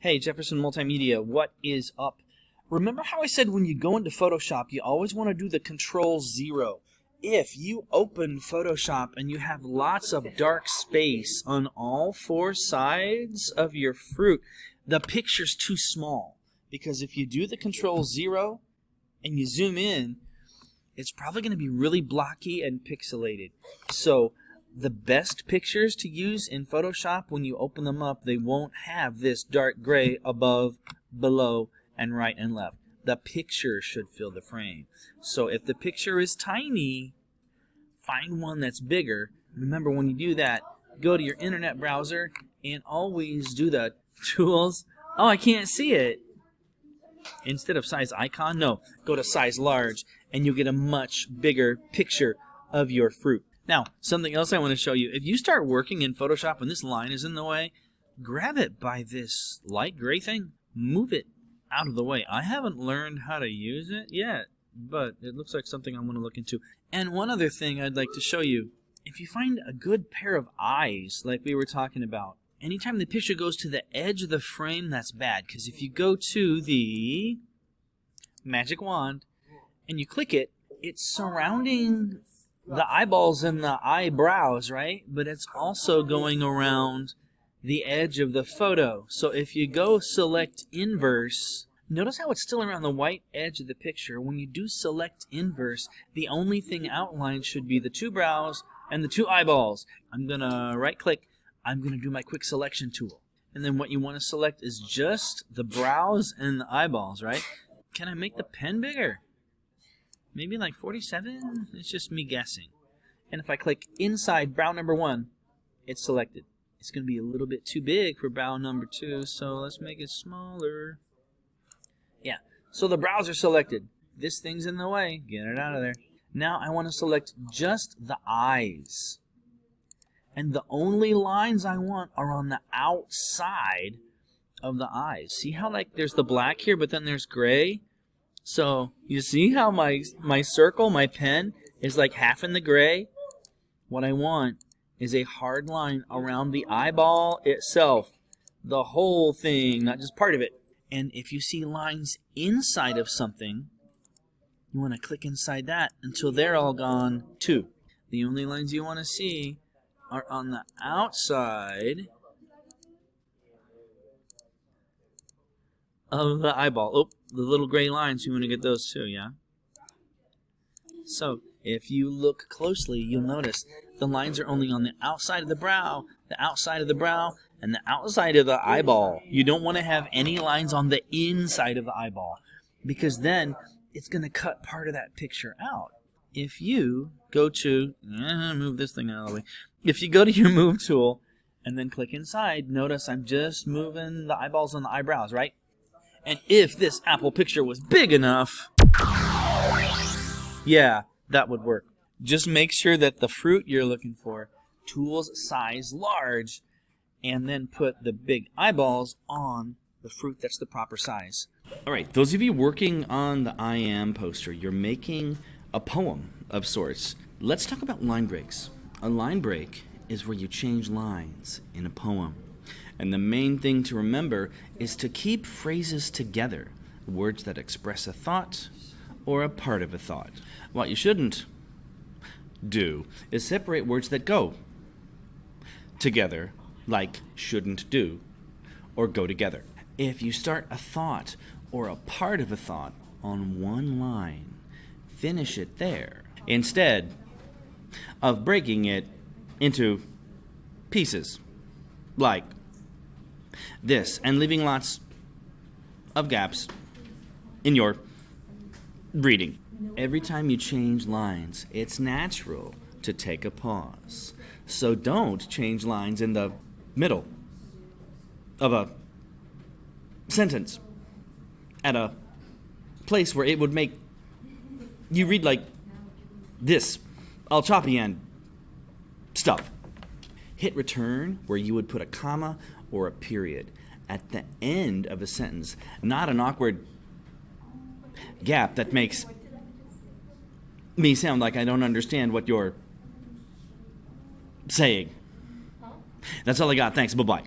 Hey, Jefferson Multimedia, what is up? Remember how I said when you go into Photoshop, you always want to do the Control-0. If you open Photoshop and you have lots of dark space on all four sides of your fruit, the picture's too small. Because if you do the Control-0 and you zoom in, it's probably going to be really blocky and pixelated. So the best pictures to use in Photoshop, when you open them up, they won't have this dark gray above, below, and right and left. The picture should fill the frame. So if the picture is tiny, find one that's bigger. Remember, when you do that, go to your internet browser and always do the tools. Oh, I can't see it. Instead of size icon, no, go to size large, and you'll get a much bigger picture of your fruit. Now, something else I want to show you. If you start working in Photoshop and this line is in the way, grab it by this light gray thing, move it out of the way. I haven't learned how to use it yet, but it looks like something I want to look into. And one other thing I'd like to show you. If you find a good pair of eyes, like we were talking about, anytime the picture goes to the edge of the frame, that's bad. Because if you go to the magic wand and you click it, it's surrounding the eyeballs and the eyebrows, right? But it's also going around the edge of the photo. So if you go select inverse, notice how it's still around the white edge of the picture. When you do select inverse, the only thing outlined should be the two brows and the two eyeballs. I'm going to right click. I'm going to do my quick selection tool. And then what you want to select is just the brows and the eyeballs, right? Can I make the pen bigger? Maybe like 47? It's just me guessing. And if I click inside brow number 1, it's selected. It's going to be a little bit too big for brow number 2, so let's make it smaller. Yeah, so the brows are selected. This thing's in the way. Get it out of there. Now I want to select just the eyes. And the only lines I want are on the outside of the eyes. See how like there's the black here, but then there's gray? So you see how my circle, my pen, is like half in the gray? What I want is a hard line around the eyeball itself. The whole thing, not just part of it. And if you see lines inside of something, you want to click inside that until they're all gone too. The only lines you want to see are on the outside of the eyeball. Oh, the little gray lines, you want to get those too, yeah? So, if you look closely, you'll notice the lines are only on the outside of the brow, and the outside of the eyeball. You don't want to have any lines on the inside of the eyeball, because then it's going to cut part of that picture out. If you go to, move this thing out of the way. If you go to your move tool and then click inside, notice I'm just moving the eyeballs on the eyebrows, right? And if this Apple picture was big enough, yeah, that would work. Just make sure that the fruit you're looking for, tools size large, and then put the big eyeballs on the fruit that's the proper size. All right, those of you working on the I Am poster, you're making a poem of sorts. Let's talk about line breaks. A line break is where you change lines in a poem. And the main thing to remember is to keep phrases together, words that express a thought or a part of a thought. What you shouldn't do is separate words that go together, like shouldn't do, or go together. If you start a thought or a part of a thought on one line, finish it there, instead of breaking it into pieces, like this, and leaving lots of gaps in your reading. Every time you change lines, it's natural to take a pause. So don't change lines in the middle of a sentence at a place where it would make you read like this, all choppy and stuff. Hit return where you would put a comma or a period at the end of a sentence, not an awkward gap that makes me sound like I don't understand what you're saying. That's all I got. Thanks. Bye-bye.